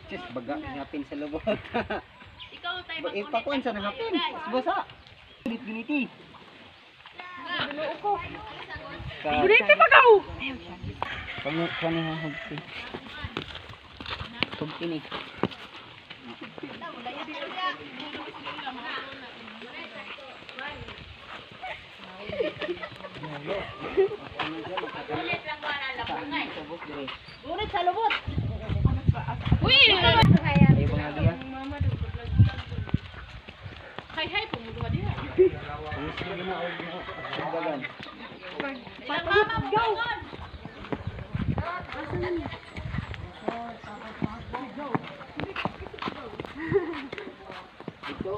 Sis, baga ngapin sa lubot. Ikaw tayo Ipakuan sa ngapin. Basa. Giniti. Giniti pa daw. Kani ha hugti. Hugti ni. Burit sa lubot. Uy! Ay mga dia. Hay pumuduha diha. Gusto na og dagan. Go. Dito.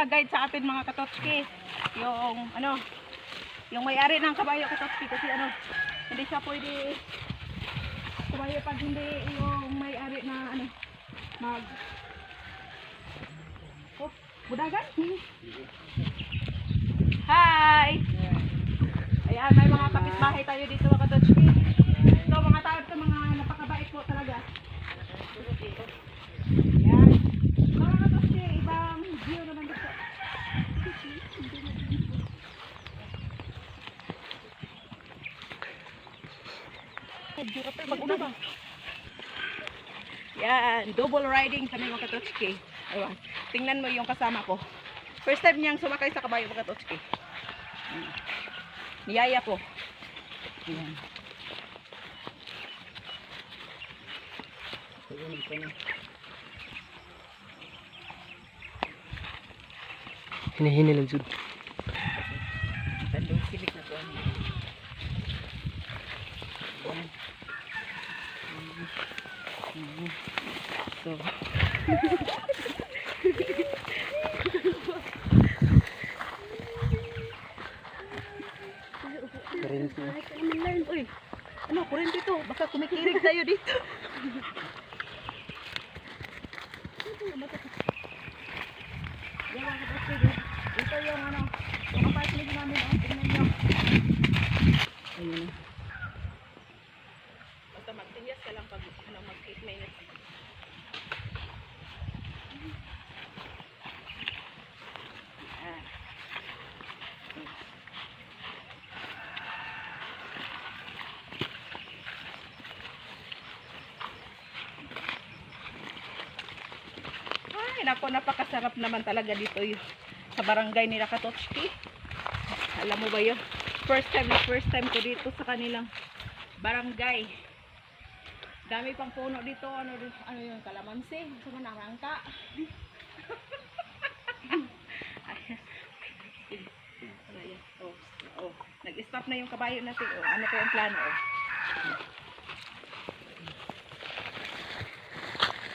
Guide sa atin mga katotski yung may-ari ng kabayo katotski kasi hindi siya pwede kabayo pag hindi yung may-ari na budagan. Hi! Ayan, may mga kapitbahay tayo dito mga katotski. So mga tao ito, mga napakabait po talaga. Ayan. Mga katotski, ibang view naman dito. Mag-una ba? Yan, double riding kami mga katotski. Ayan, tingnan mo yung kasama ko. First time niyang sumakay sa kabayo mga katotski. Niyaya po. Ayan. Hini-hini lang jud. Tandong silik na to. So. Kurente. Uy, kurente to. Baka kumikirig tayo dito. Ito yung yung apartment namin. Tingnan nyo. Ayun. Basta magtinyas ka lang pag mag-8 minutes. Ay, nako, napakasarap naman talaga dito sa barangay nila Katotski. Alam mo ba yun? First time ko dito sa kanilang barangay. Dami pang puno dito. Ano yung kalamansi? Gusto mo narangka? Nag-stop na yung kabayo natin. Ano po ang plano?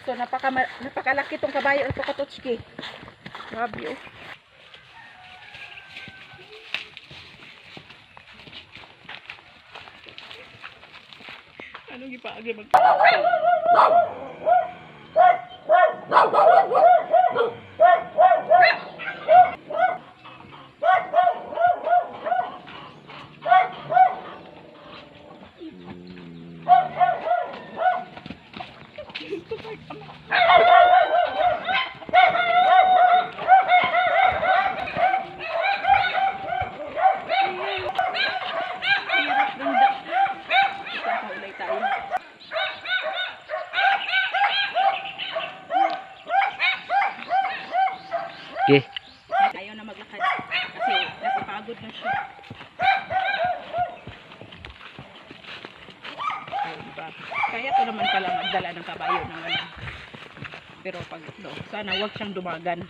So napakalaki tong kabayo ito Katotski. Grabe oh. Anong ipaagi mag Okay. Ayaw na maglakad kasi napapagod na siya. Diba? Kaya to naman pala magdala ng kabayo ng pero pag sana wag siyang dumagan.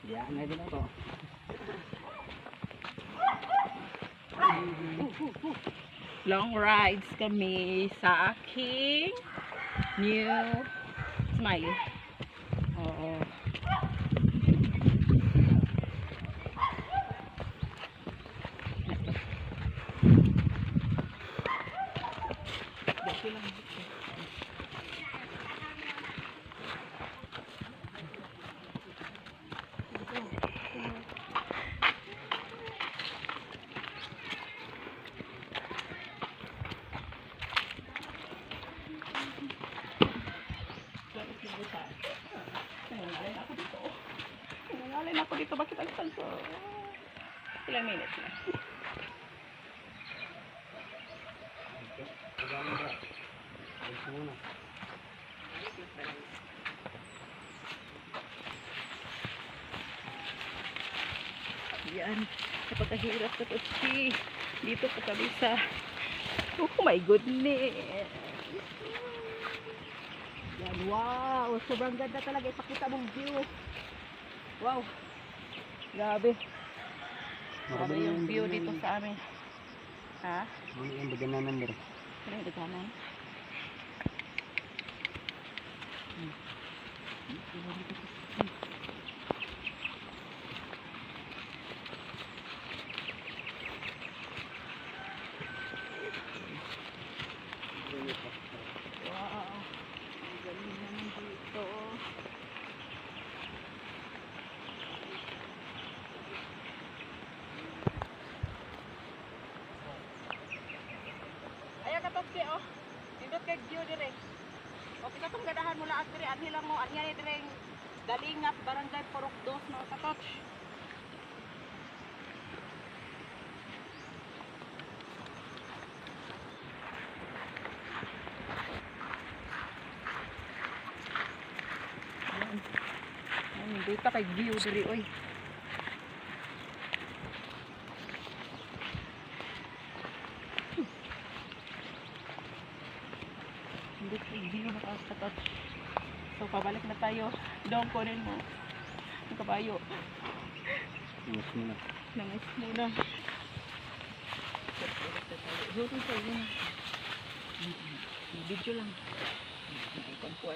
Diyan na din ako. Long rides kami sa aking new Smile. Oo. Nangalin ako dito. Bakit ang tanto? Ilang minutes na? Yan. Napakahirap sa Tochi. Dito pa kami sa... Oh my goodness. Yan. Wow. Sobrang ganda talaga. Ipakita mong view. Wow. Grabe. Grabe yung view dito sa amin. Ha? Ano yung daganan nila? Ano yung daganan? Wow. Ang galing naman dito. Ayan ka Toki, oh. Nindot kay view dire. O kita tong gadahan mo laag dire, anhi lang mo, anhi ni dire Dalingat, Barangay Purok 2 no sa Toch. Ayan, dito kay view dire oy. Hindi ko view na sa Toch. So pabalik na tayo. Doon ko rin mo. Ang kabayo. Mas muna. Nangis muna. Zoom sa yun. Video lang. Icon po.